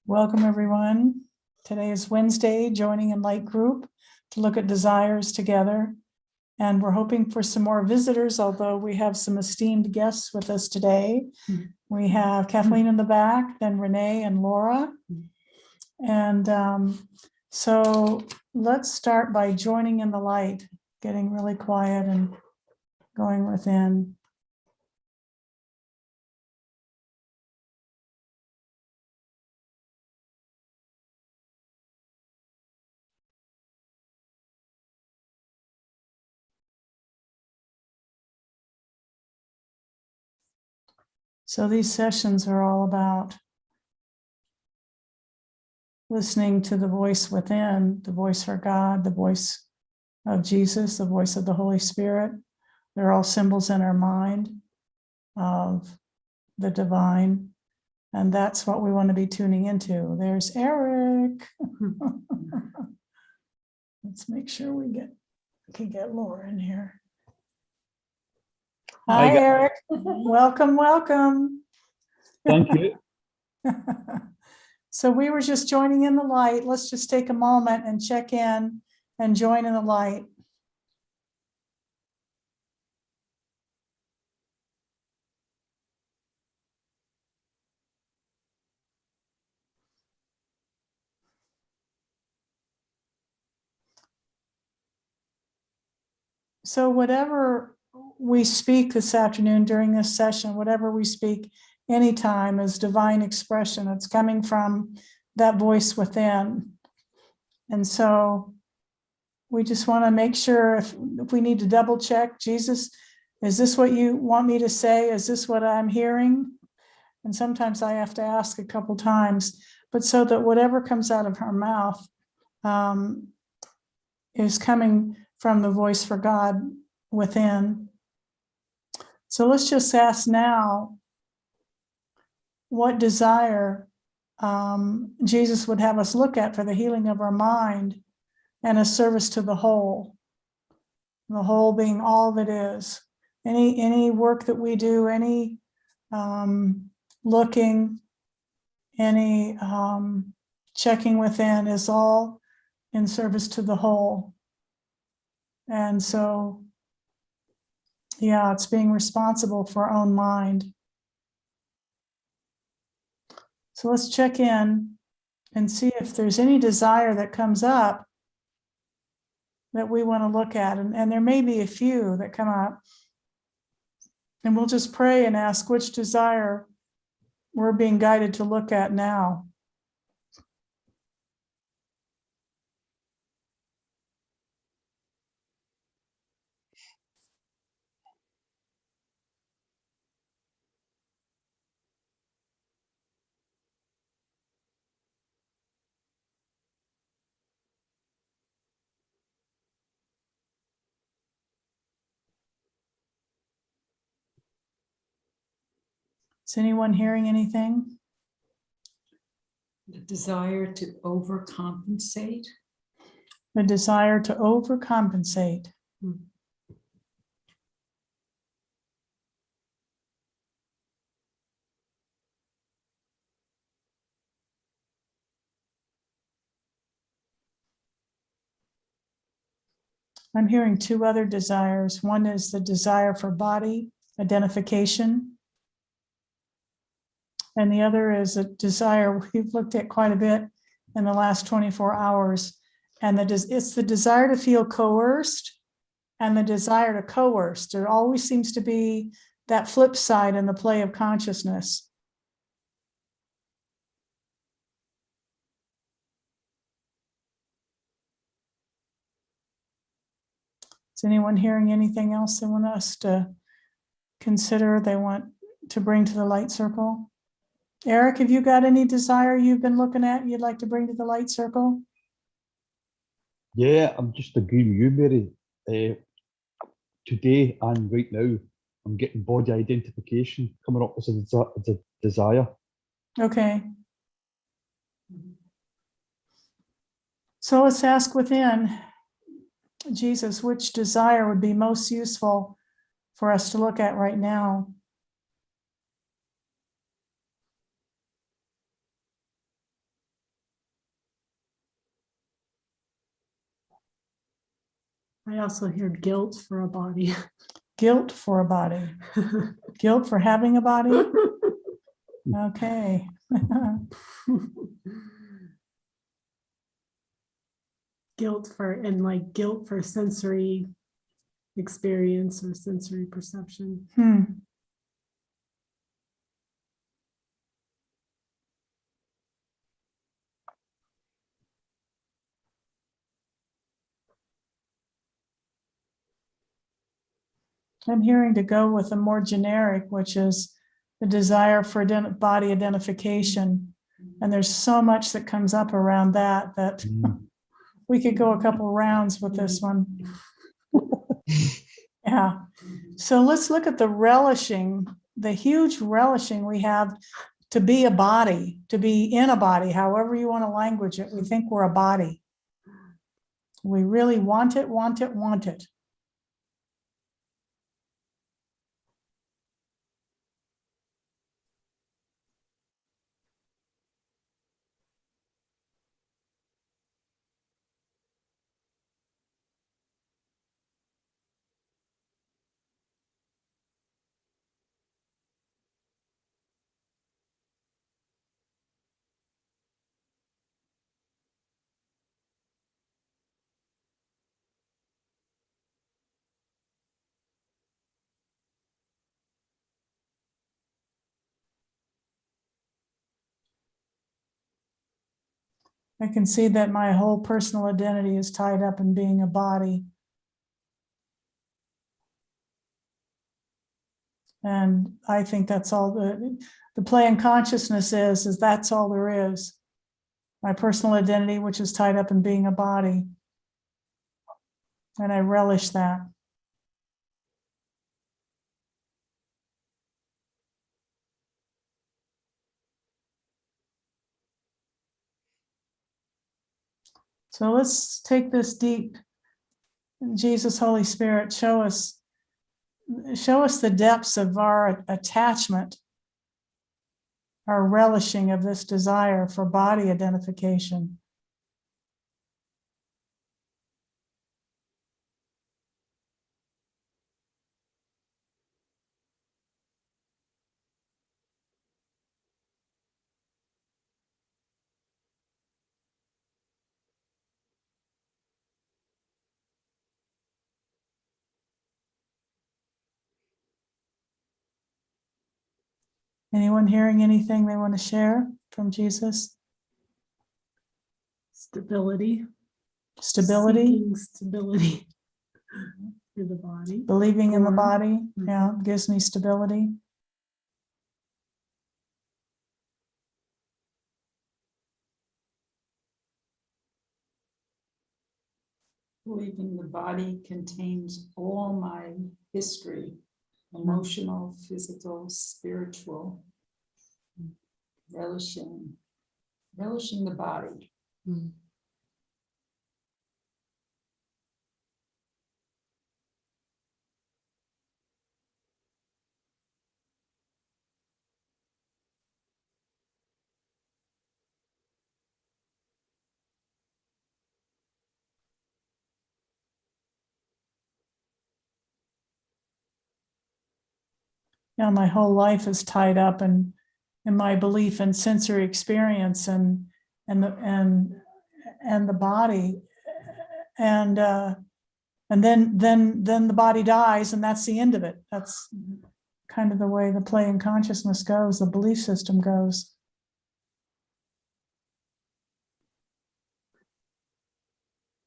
Welcome, everyone. Today is Wednesday, joining in light group to look at desires together. And we're hoping for some more visitors, although we have some esteemed guests with us today. We have Kathleen in the back, then Renee and Laura. And so let's start by joining in the light, getting really quiet and going within. So these sessions are all about listening to the voice within, the voice for God, the voice of Jesus, the voice of the Holy Spirit. They're all symbols in our mind of the divine. And that's what we want to be tuning into. There's Eric. Let's make sure we can get Laura in here. Hi, Eric. Welcome, welcome. Thank you. So we were just joining in the light. Let's just take a moment and check in and join in the light. So whatever we speak this afternoon during this session, whatever we speak anytime is divine expression. It's coming from that voice within. And so we just want to make sure if we need to double check, Jesus, is this what you want me to say? Is this what I'm hearing? And sometimes I have to ask a couple times, but so that whatever comes out of her mouth is coming from the voice for God within. So let's just ask now what desire Jesus would have us look at for the healing of our mind and a service to the whole being all that is. Any work that we do, any looking, any checking within is all in service to the whole. And so, yeah, it's being responsible for our own mind. So let's check in and see if there's any desire that comes up that we want to look at. And there may be a few that come up. And we'll just pray and ask which desire we're being guided to look at now. Is anyone hearing anything? The desire to overcompensate. The desire to overcompensate. I'm hearing two other desires. One is the desire for body identification. And the other is a desire we've looked at quite a bit in the last 24 hours. And it's the desire to feel coerced and the desire to coerce. There always seems to be that flip side in the play of consciousness. Is anyone hearing anything else they want us to consider, they want to bring to the light circle? Eric, have you got any desire you've been looking at you'd like to bring to the light circle? Yeah, I'm just agreeing with you, Mary. Today and right now, I'm getting body identification coming up as a desire. Okay. So let's ask within, Jesus, which desire would be most useful for us to look at right now? I also hear guilt for a body. Guilt for a body. Guilt for having a body. Okay. Guilt for sensory experience or sensory perception. I'm hearing to go with a more generic, which is the desire for body identification. And there's so much that comes up around that we could go a couple rounds with this one. Yeah. So let's look at the huge relishing we have to be a body, to be in a body, however you want to language it. We think we're a body. We really want it, want it, want it. I can see that my whole personal identity is tied up in being a body. And I think that's all the play in consciousness is that's all there is. My personal identity, which is tied up in being a body. And I relish that. So let's take this deep. Jesus, Holy Spirit, show us the depths of our attachment, our relishing of this desire for body identification. Anyone hearing anything they want to share from Jesus? Stability. Stability. Seeking stability through the body. Believing in the Form. body, yeah, gives me stability. Believing the body contains all my history, emotional, physical, spiritual, relishing the body. Yeah, my whole life is tied up in my belief in sensory experience and the body, and then the body dies, and that's the end of it. That's kind of the way the play in consciousness goes, the belief system goes.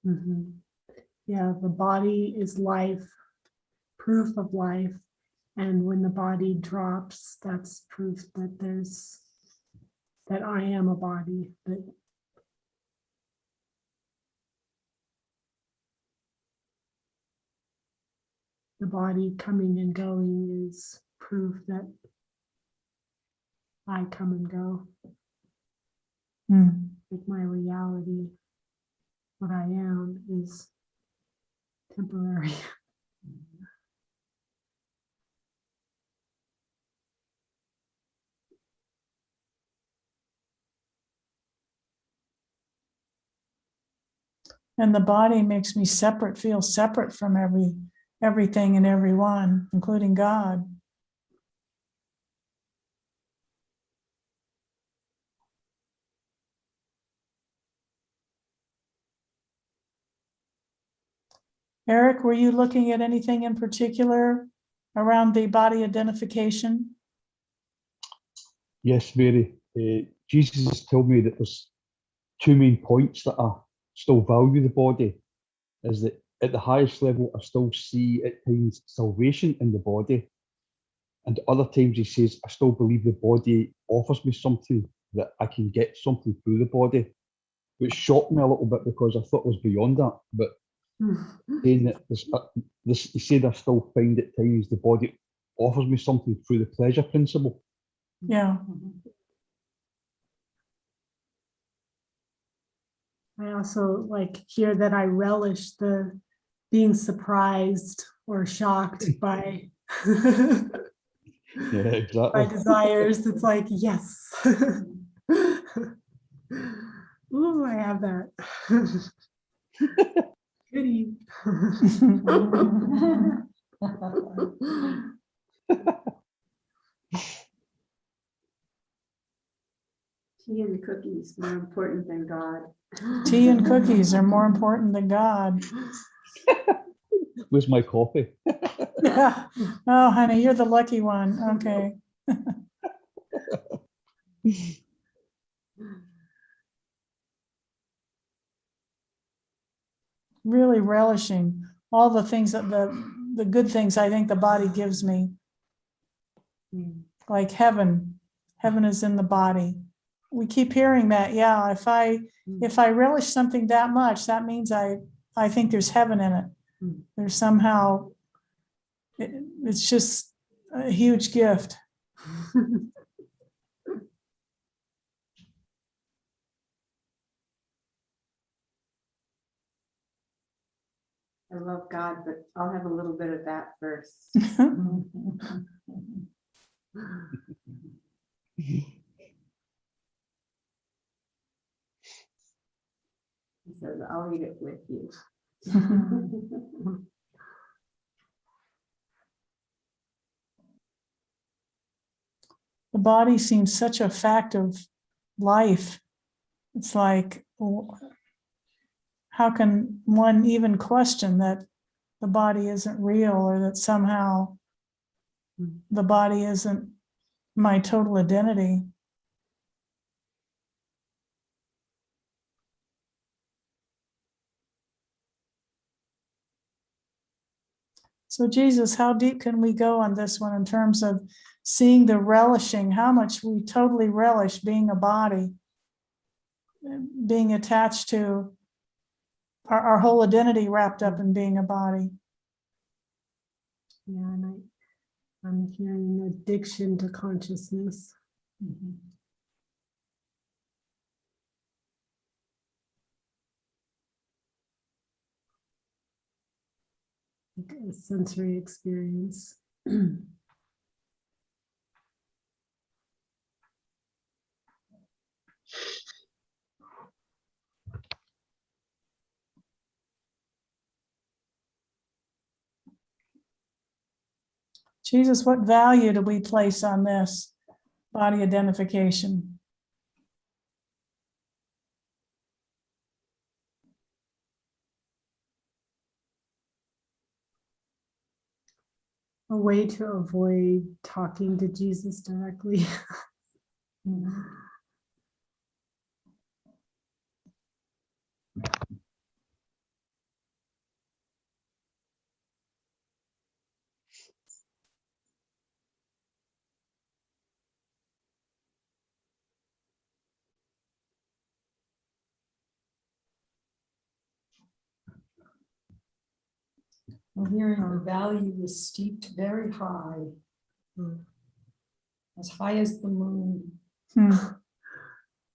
Yeah, the body is life, proof of life. And when the body drops, that's proof that I am a body, that the body coming and going is proof that I come and go. Like my reality, what I am, is temporary. And the body makes me separate, feel separate from everything and everyone, including God. Eric, were you looking at anything in particular around the body identification? Yes, Mary. Jesus has told me that there's two main points that I still value the body. Is that at the highest level, I still see at times salvation in the body. And at other times, he says, I still believe the body offers me something, that I can get something through the body, which shocked me a little bit because I thought it was beyond that. But saying that he said, I still find at times the body offers me something through the pleasure principle. Yeah. I also like hear that I relish the being surprised or shocked by Yeah, my exactly. desires. It's like, yes. Ooh, I have that. Goody. Tea and cookies more important than God. Tea and cookies are more important than God. Where's my coffee? Yeah. Oh, honey, you're the lucky one. Okay. Really relishing all the things that the good things I think the body gives me, like heaven. Heaven is in the body. We keep hearing that. Yeah, if I relish something that much, that means I think there's heaven in it. There's somehow it's just a huge gift. I love God, but I'll have a little bit of that first. He says, I'll eat it with you. The body seems such a fact of life. It's like, how can one even question that the body isn't real, or that somehow the body isn't my total identity? So Jesus, how deep can we go on this one in terms of seeing the relishing, how much we totally relish being a body, being attached to our whole identity wrapped up in being a body? Yeah, and I'm hearing addiction to consciousness. Like a sensory experience. Jesus, what value do we place on this body identification? A way to avoid talking to Jesus directly. I'm hearing the value is steeped very high, as high as the moon.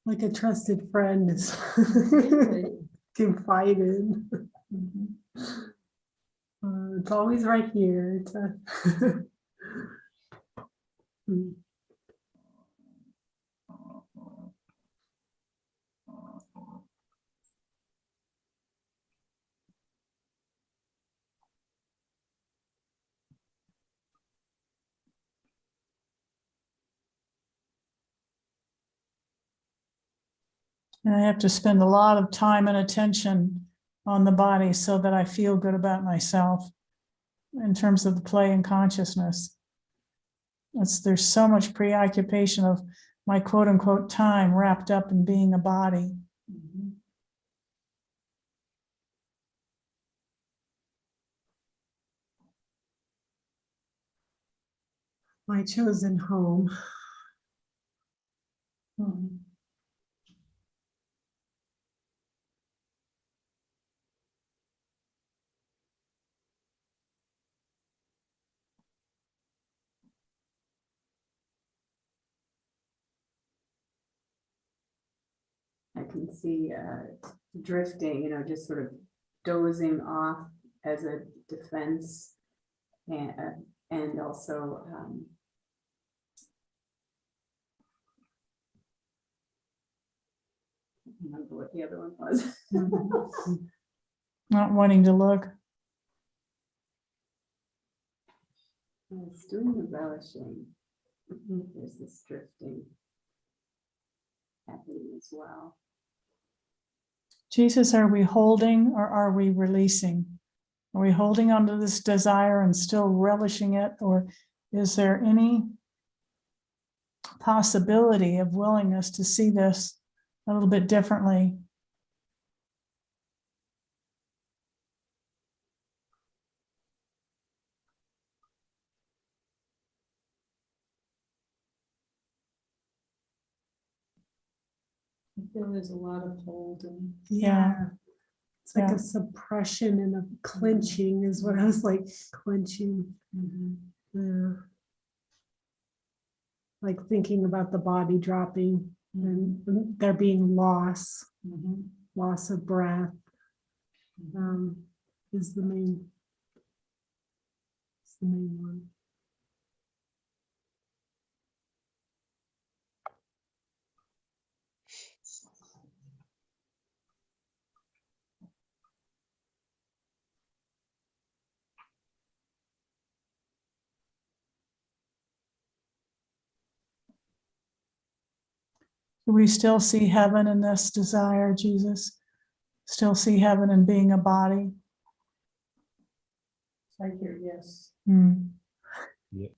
Like a trusted friend is Really. confided. It's always right here. And I have to spend a lot of time and attention on the body so that I feel good about myself in terms of the play and consciousness. There's so much preoccupation of my quote unquote time wrapped up in being a body. Mhm. My chosen home. Mhm. I can see drifting, just sort of dozing off as a defense, and also I don't remember what the other one was. Not wanting to look. It's doing the relishing. There's this drifting happening as well. Jesus, are we holding or are we releasing? Are we holding onto this desire and still relishing it? Or is there any possibility of willingness to see this a little bit differently? I feel there's a lot of holding. Yeah. It's like Yeah. a suppression and a clenching is what I was like, clenching. Yeah. Like thinking about the body dropping and there being loss of breath is the main one. Do we still see heaven in this desire, Jesus? Still see heaven in being a body? I hear yes. Hmm.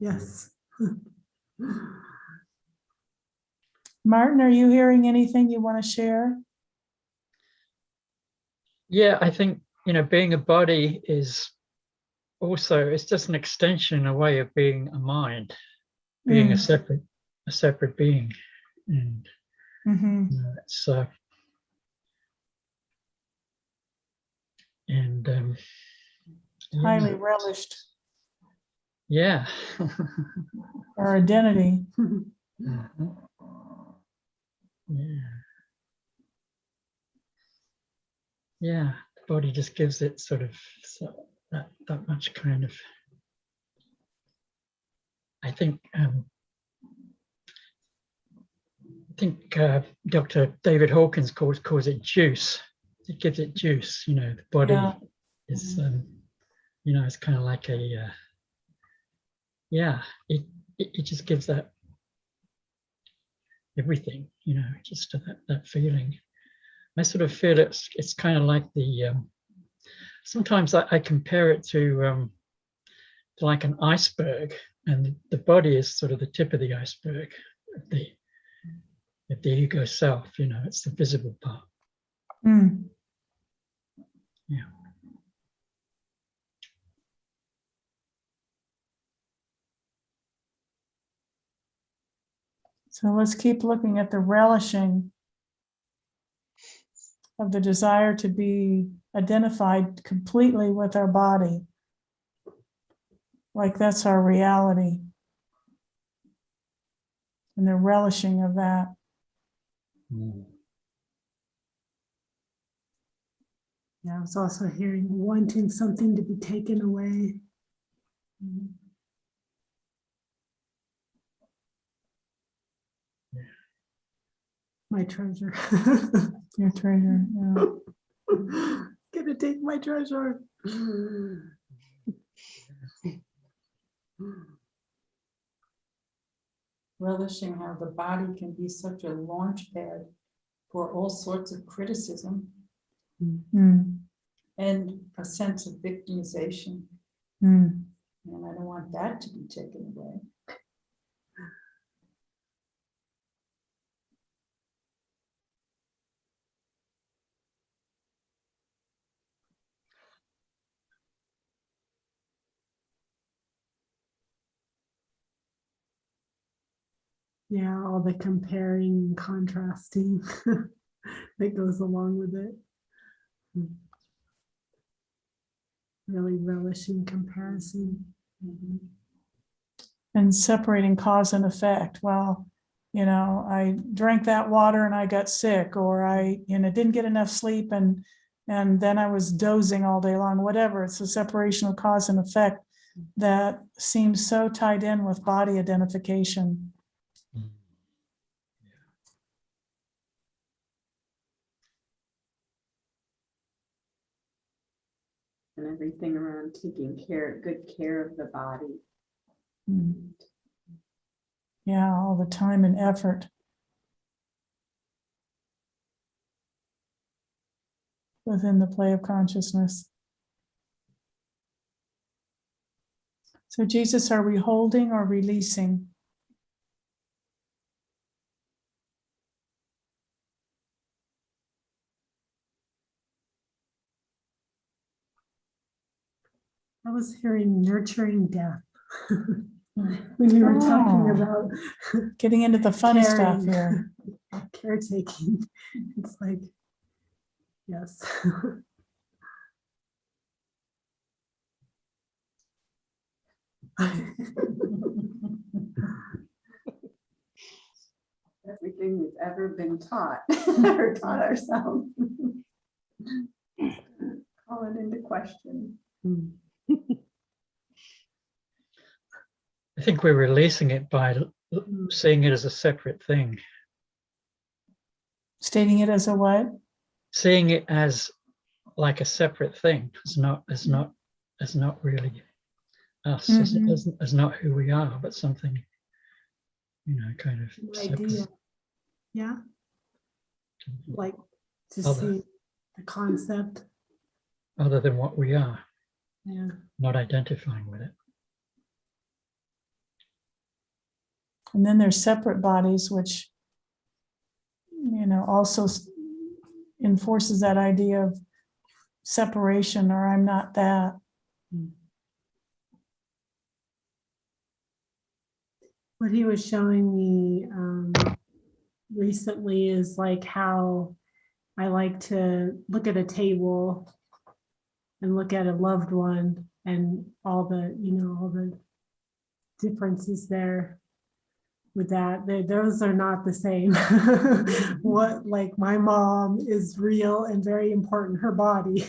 Yes. Martin, are you hearing anything you want to share? Yeah, I think, being a body is also, it's just an extension, a way of being a mind, being a separate being. And Mm-hmm. it's and Highly relished yeah. our identity. Mhm. Yeah, the body just gives it sort of that much kind of, I think Dr. David Hawkins calls it juice. It gives it juice, the body Yeah. is it's kind of like a it just gives that everything, just that feeling. I sort of feel it's kind of like the sometimes I compare it to like an iceberg, and the body is sort of the tip of the iceberg of the ego self, it's the visible part. Mm. Yeah. So let's keep looking at the relishing of the desire to be identified completely with our body. Like that's our reality. And the relishing of that. Yeah, I was also hearing wanting something to be taken away. My treasure. Your treasure. Yeah. Gonna take my treasure. Relishing how the body can be such a launch pad for all sorts of criticism Mm, and a sense of victimization. mm. And I don't want that to be taken away. Yeah, all the comparing and contrasting that goes along with it. Really relishing comparison. And separating cause and effect. Well, I drank that water and I got sick, or I, didn't get enough sleep and then I was dozing all day long, whatever. It's a separation of cause and effect that seems so tied in with body identification. And everything around taking good care of the body. Mm. Yeah, all the time and effort. Within the play of consciousness. So Jesus, are we holding or releasing? I was hearing nurturing death when you were talking Oh. about Getting into the fun stuff caring, here. caretaking. It's like, yes. Everything we've ever been taught or taught ourselves. Call it into question. I think we're releasing it by seeing it as a separate thing, Stating it as a what? seeing it as like a separate thing. It's not really us. Mhm. It's not who we are, but something, kind of separate. Idea. Yeah. Like to Other. see the concept. Other than what we are, Yeah. not identifying with it. And then there's separate bodies, which, also enforces that idea of separation, or I'm not that. What he was showing me recently is like how I like to look at a table and look at a loved one and all the differences there with that. Those are not the same. What, like, my mom is real and very important, her body.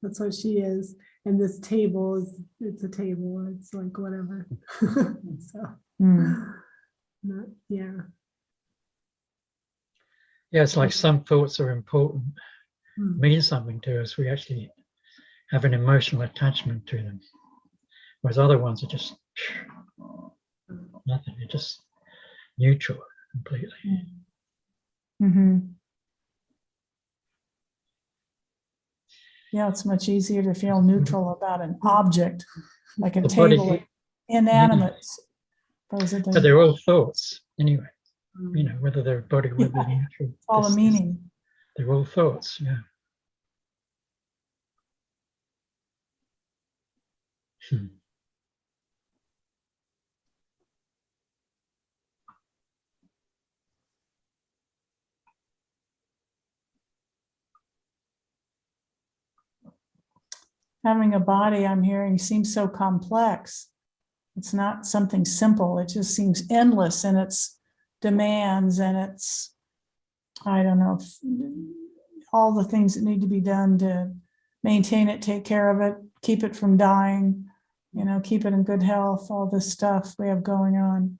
That's what she is. And this table it's a table. It's like whatever. So, Mm. yeah. Yeah, it's like some thoughts are important, Hmm. mean something to us. We actually have an emotional attachment to them, whereas other ones are just nothing. They're just neutral completely. Mm-hmm. Yeah, it's much easier to feel neutral about an object, like a The body- table, inanimate, supposedly. But they're all thoughts anyway. Hmm. Whether they're body, whether they're neutral. All the meaning. They're all thoughts. Yeah. Having a body, I'm hearing, seems so complex. It's not something simple. It just seems endless in its demands and its, I don't know, all the things that need to be done to maintain it, take care of it, keep it from dying, keep it in good health, all this stuff we have going on.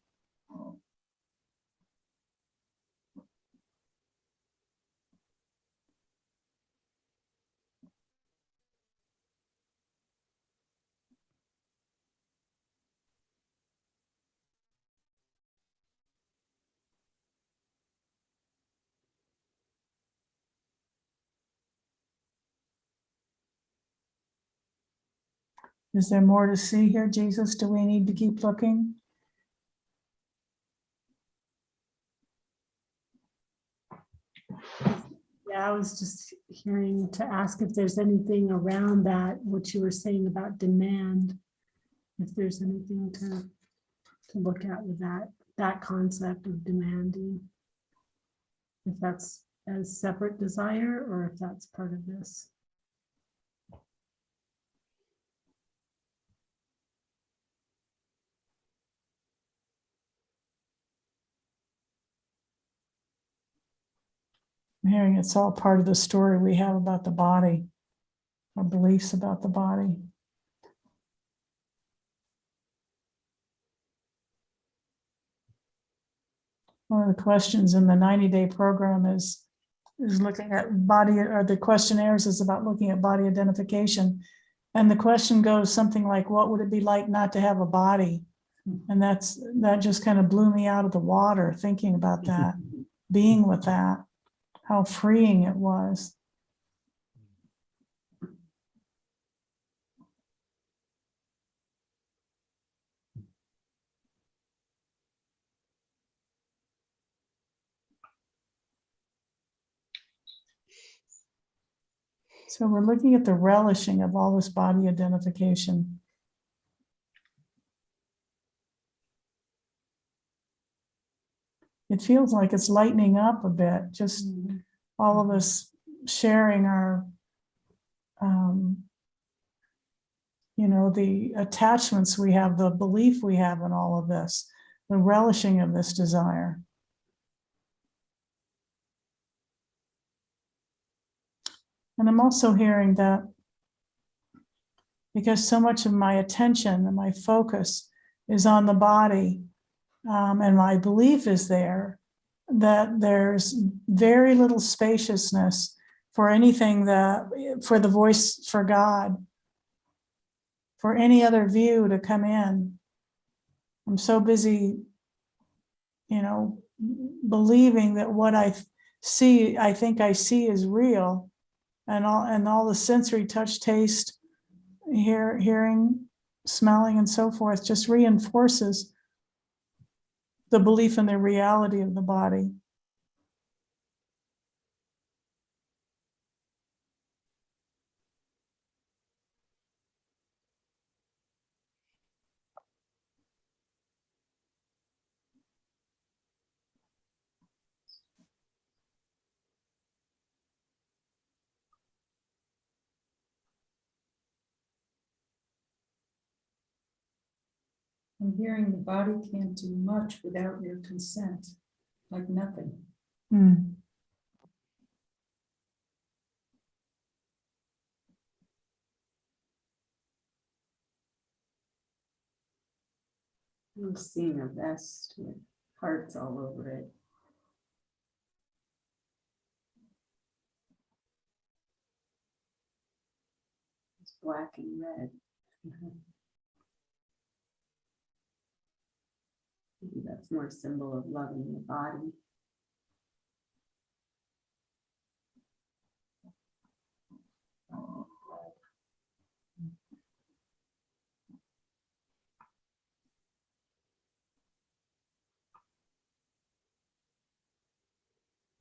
Is there more to see here, Jesus? Do we need to keep looking? Yeah, I was just hearing to ask if there's anything around that, what you were saying about demand, if there's anything to look at with that concept of demanding. If that's a separate desire or if that's part of this. I'm hearing it's all part of the story we have about the body, our beliefs about the body. One of the questions in the 90-day program is looking at body, or the questionnaires is about looking at body identification. And the question goes something like, what would it be like not to have a body? And that just kind of blew me out of the water thinking about that, being with that, how freeing it was. So we're looking at the relishing of all this body identification. It feels like it's lightening up a bit, just all of us sharing our, the attachments we have, the belief we have in all of this, the relishing of this desire. And I'm also hearing that because so much of my attention and my focus is on the body, and my belief is there, that there's very little spaciousness for anything for the voice for God, for any other view to come in. I'm so busy, believing that what I think I see is real, and all the sensory, touch, taste, hearing, smelling, and so forth just reinforces the belief in the reality of the body. I'm hearing the body can't do much without your consent, like nothing. Mm. I'm seeing a vest with hearts all over it. It's black and red. Maybe that's more symbol of loving the body.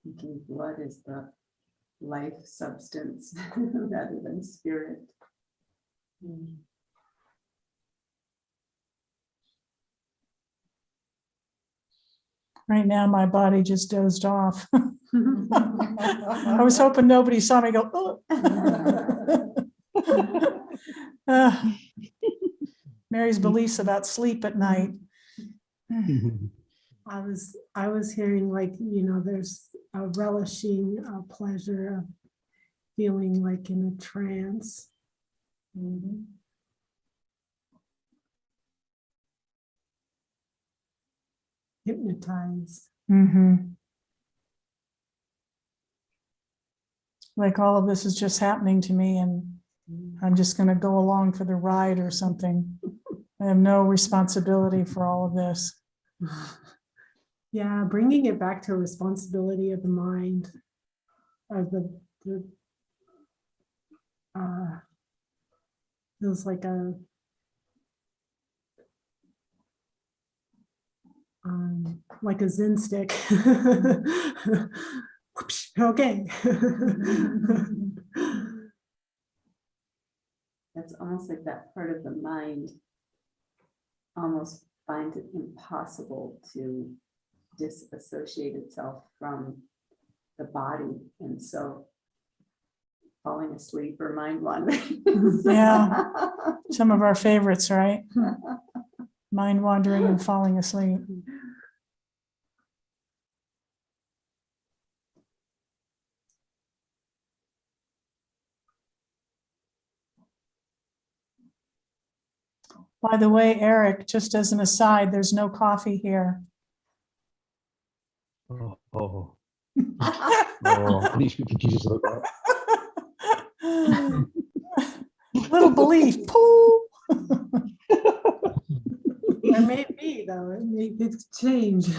Thinking blood is the life substance rather than spirit. Right now, my body just dozed off. I was hoping nobody saw me go, oh. Mary's beliefs about sleep at night. I was hearing like, there's a relishing, a pleasure of feeling like in a trance. Hypnotized. Like all of this is just happening to me and I'm just going to go along for the ride or something. I have no responsibility for all of this. Yeah, bringing it back to a responsibility of the mind, of feels like a like a Zen stick. Whoosh, okay. That's almost like that part of the mind almost finds it impossible to disassociate itself from the body. And so falling asleep or mind wandering. Yeah. Some of our favorites, right? Mind wandering and falling asleep. By the way, Eric, just as an aside, there's no coffee here. Oh, I need to speak to Jesus about that. Little belief, pooh. There may be though, it may change.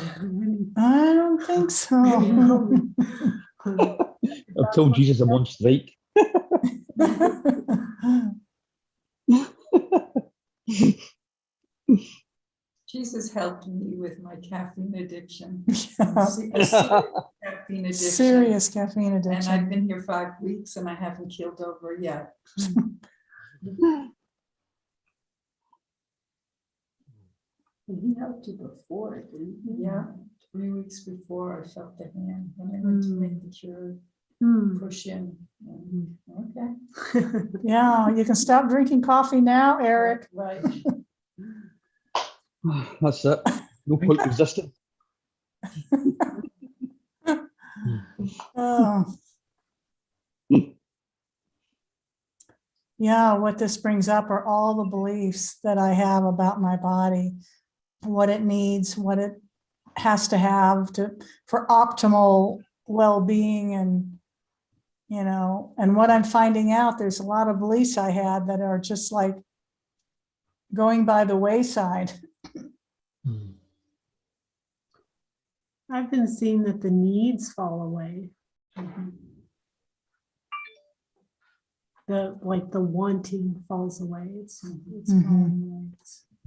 I don't think so. I've told Jesus I'm on strike. Jesus helped me with my caffeine addiction. Yeah. A serious caffeine addiction. Serious caffeine And I've addiction. been here 5 weeks and I haven't keeled over yet. He helped you before, didn't he? Yeah, 3 weeks before I felt the hand when I went to make the cure push in. And, okay. Yeah, you can stop drinking coffee now, Eric. Right. That's it. No point resisting. Oh. Yeah, what this brings up are all the beliefs that I have about my body, what it needs, what it has to have for optimal well-being, and and what I'm finding out, there's a lot of beliefs I had that are just like going by the wayside. I've been seeing that the needs fall away. The wanting falls away. It's falling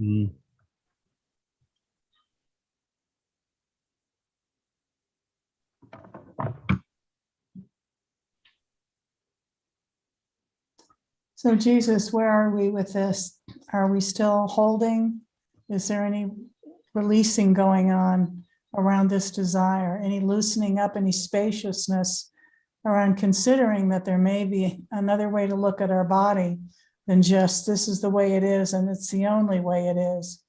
away. Mm. So Jesus, where are we with this? Are we still holding? Is there any releasing going on around this desire? Any loosening up, any spaciousness around considering that there may be another way to look at our body than just this is the way it is and it's the only way it is?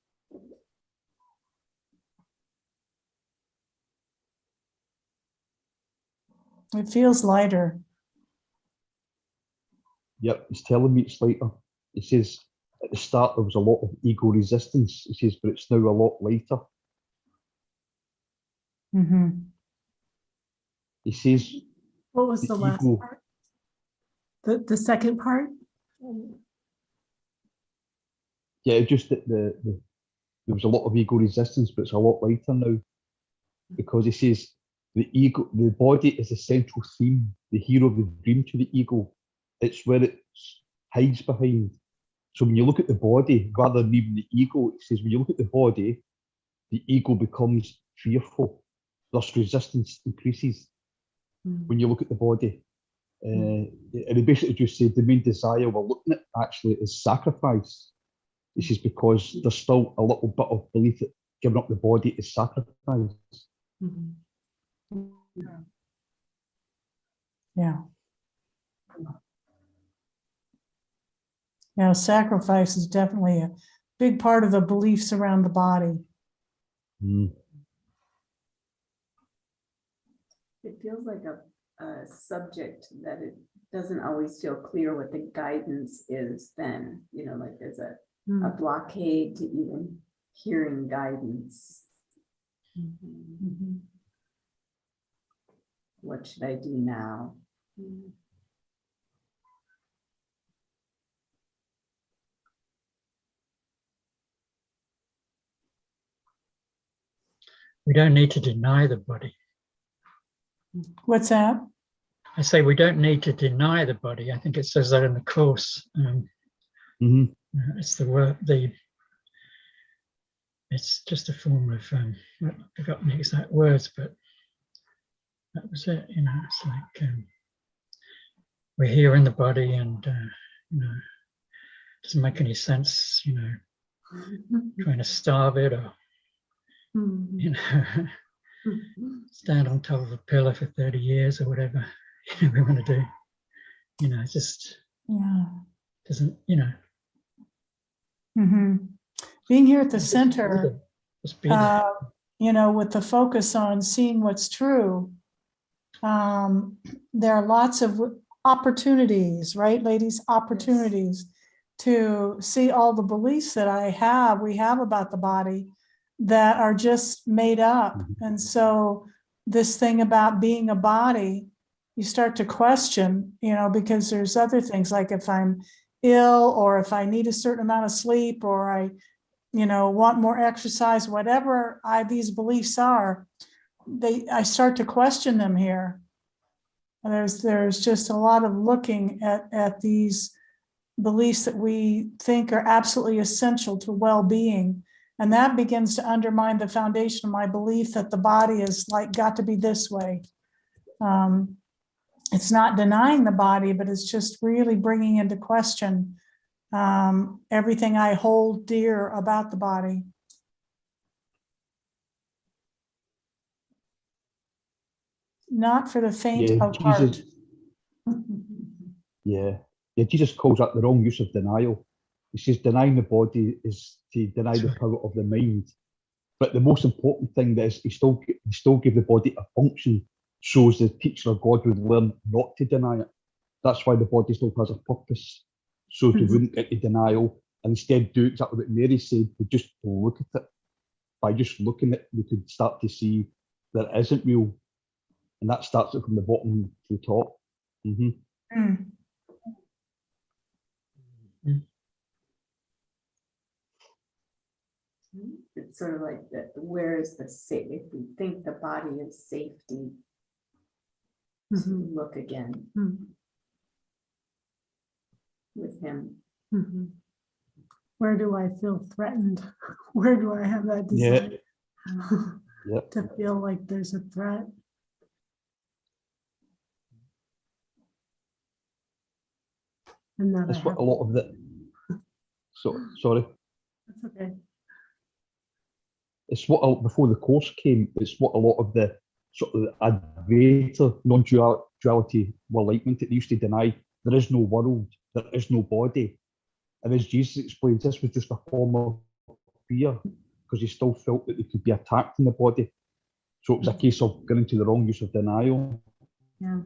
It feels lighter. Yep, he's telling me it's lighter. He says at the start there was a lot of ego resistance. He says, but it's now a lot lighter. Mm-hmm. He says, What was the last ego- part? The second part? yeah, just that there was a lot of ego resistance, but it's a lot lighter now. Because he says the body is the central theme, the hero of the dream to the ego. It's where it hides behind. So when you look at the body, rather than even the ego, it says when you look at the body, the ego becomes fearful. Thus resistance increases when you look at the body. And he basically just said the main desire we're looking at actually is sacrifice. This is because there's still a little bit of belief that giving up the body is sacrifice. Yeah. Now, sacrifice is definitely a big part of the beliefs around the body. It feels like a subject that it doesn't always feel clear what the guidance is then, like there's a blockade to even hearing guidance. What should I do now? We don't need to deny the body. What's that? I say we don't need to deny the body. I think it says that in the Course. It's the word, it's just a form of, I've forgotten the exact words, but that was it. You know, it's like we're here in the body, and you know, it doesn't make any sense. You know, trying to starve it, or you know, stand on top of a pillar for 30 years or whatever we want to do. You know, it just doesn't. You know, Being here at the just center, just be there. you know, with the focus on seeing what's true, there are lots of opportunities, right, ladies? Opportunities to see all the beliefs that we have about the body that are just made up. And so this thing about being a body, you start to question, you know, because there's other things, like if I'm ill, or if I need a certain amount of sleep, or I, you know, want more exercise, whatever these beliefs are, I start to question them here. And there's just a lot of looking at these beliefs that we think are absolutely essential to well-being. And that begins to undermine the foundation of my belief that the body is like got to be this way. It's not denying the body, but it's just really bringing into question everything I hold dear about the body. Not for the faint of heart. Jesus calls that the wrong use of denial. He says denying the body is to deny the power of the mind. But the most important thing is he still give the body a function, so as the teacher of God would learn not to deny it. That's why the body still has a purpose, so they wouldn't get to denial, and instead do exactly what Mary said, we just look at it. By just looking at it, we could start to see that it isn't real. And that starts it from the bottom to the top. It's sort of like that. Where is the safe? If we think the body is safety, to look again with him. Where do I feel threatened? Where do I have that desire to feel like there's a threat? And that That's what a lot of the. Sorry. That's okay. It's what before the course came. It's what a lot of the sort of Advaita non-duality were like. They used to deny there is no world, there is no body, and as Jesus explains, this was just a form of fear because he still felt that they could be attacked in the body. So it was a case of going into the wrong use of denial. Yeah.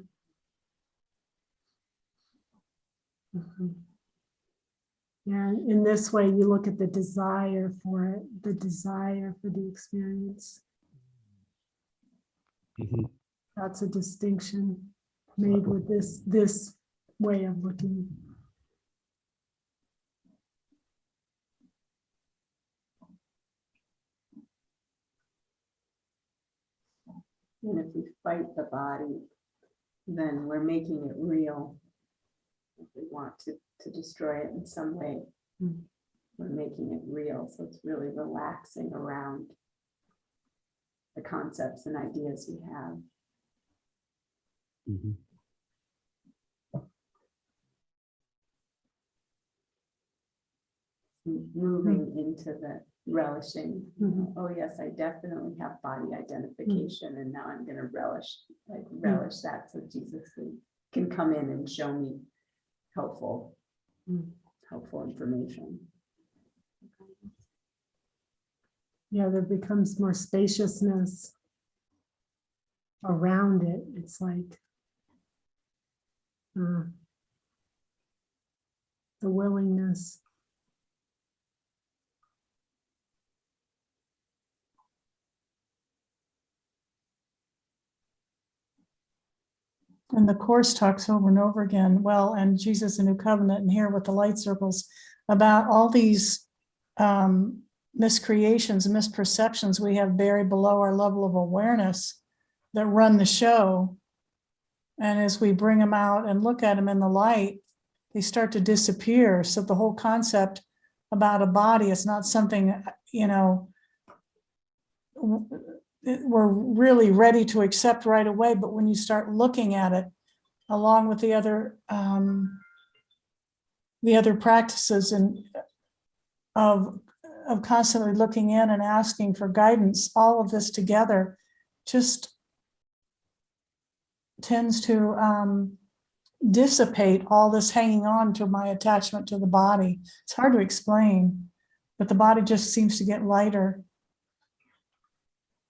Yeah, in this way, you look at the desire for it, the desire for the experience. That's a distinction made with this way of looking. And if we fight the body, then we're making it real. If we want to destroy it in some way, we're making it real. So it's really relaxing around the concepts and ideas we have. Moving into the relishing. Oh yes, I definitely have body identification, and now I'm going to relish that, so Jesus can come in and show me helpful information. Yeah, there becomes more spaciousness around it. It's like the willingness. And the Course talks over and over again, well, and Jesus in New Covenant, and here with the light circles, about all these miscreations and misperceptions we have buried below our level of awareness that run the show. And as we bring them out and look at them in the light, they start to disappear. So the whole concept about a body is not something, you know, we're really ready to accept right away. But when you start looking at it, along with the other practices and of constantly looking in and asking for guidance, all of this together just tends to dissipate all this hanging on to my attachment to the body. It's hard to explain, but the body just seems to get lighter.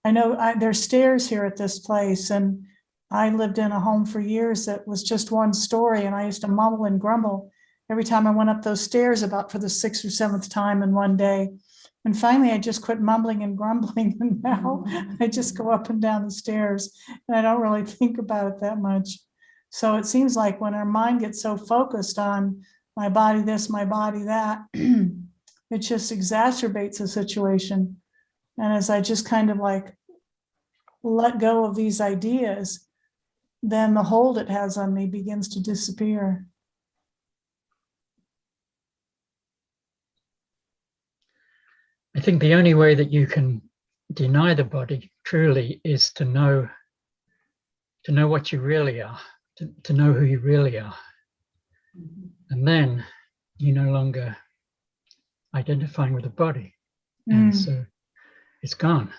I know there's stairs here at this place, and I lived in a home for years that was just one story, and I used to mumble and grumble every time I went up those stairs, about for the 6th or 7th time in one day. And finally, I just quit mumbling and grumbling, and now I just go up and down the stairs, and I don't really think about it that much. So it seems like when our mind gets so focused on my body this, my body that, it just exacerbates the situation. And as I just kind of like let go of these ideas, then the hold it has on me begins to disappear. I think the only way that you can deny the body truly is to know what you really are, to know who you really are. And then you're no longer identifying with the body. And so it's gone.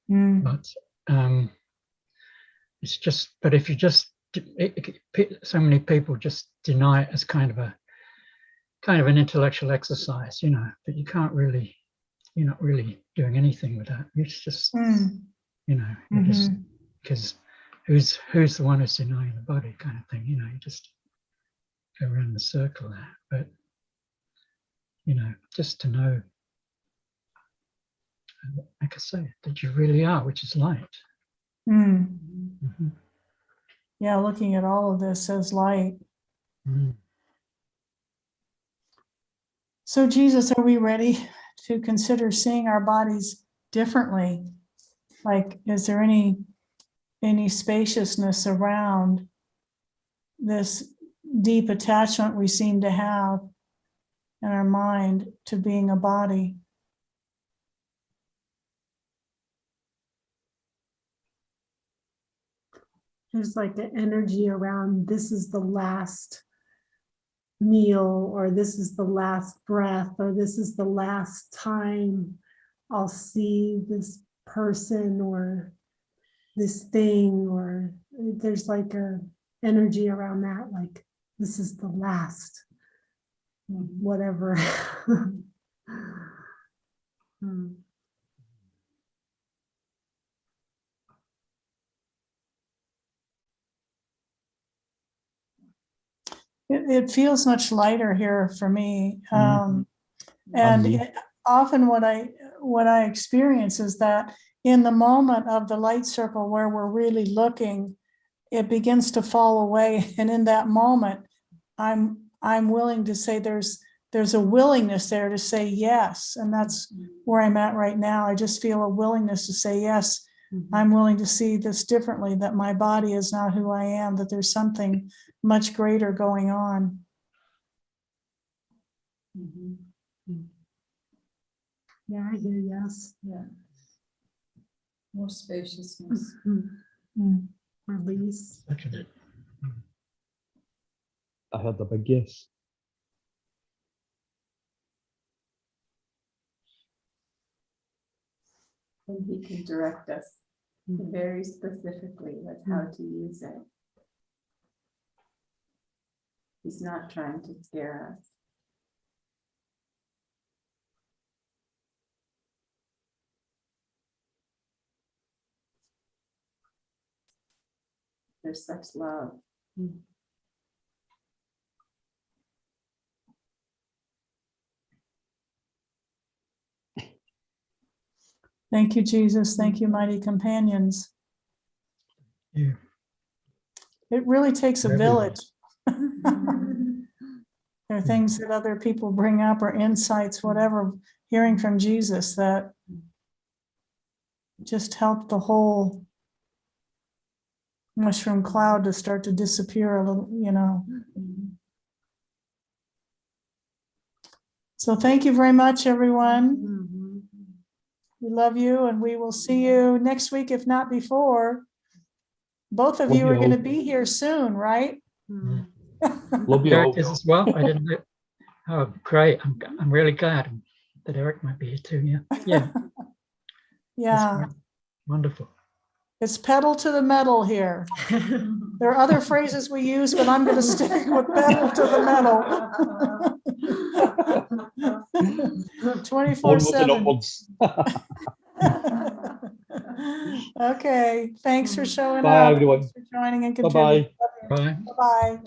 But it's just, but if you just, so many people just deny it as kind of an intellectual exercise, but you can't really, you're not really doing anything with that. It's just, you're just, because who's the one who's denying the body kind of thing, you just go around the circle there. But, just to know, like I say, that you really are, which is light. Yeah, looking at all of this as light. So Jesus, are we ready to consider seeing our bodies differently? Like, is there any spaciousness around this deep attachment we seem to have in our mind to being a body? There's like an energy around this is the last meal, or this is the last breath, or this is the last time I'll see this person or this thing, or there's like a energy around that, like this is the last whatever. It feels much lighter here for me. And Me. often what I experience is that in the moment of the light circle where we're really looking, it begins to fall away. And in that moment, I'm willing to say there's a willingness there to say yes. And that's where I'm at right now. I just feel a willingness to say yes. I'm willing to see this differently, that my body is not who I am, that there's something much greater going on. Yeah, I hear yes. Yeah. More spaciousness. Release. Look at it. I heard a big yes. And he can direct us very specifically with how to use it. He's not trying to scare us. There's such love. Thank you, Jesus. Thank you, mighty companions. Yeah. It really takes a Everyone. village. There are things that other people bring up, or insights, whatever, hearing from Jesus that just help the whole mushroom cloud to start to disappear a little, So thank you very much, everyone. We love you, and we will see you next week, if not before. Both of Love you you are going to all. be here soon, right? Mm. Love you Eric all. is as well. I didn't know. Oh, great. I'm really glad that Eric might be here too. Yeah. Yeah. That's Yeah, great. Wonderful. it's pedal to the metal here. There are other phrases we use, but I'm going to stick with pedal to the metal. Onwards and 24/7. upwards. Okay, thanks for showing Bye, up. everyone. Thanks for joining and Bye-bye. contributing. Bye. Bye-bye.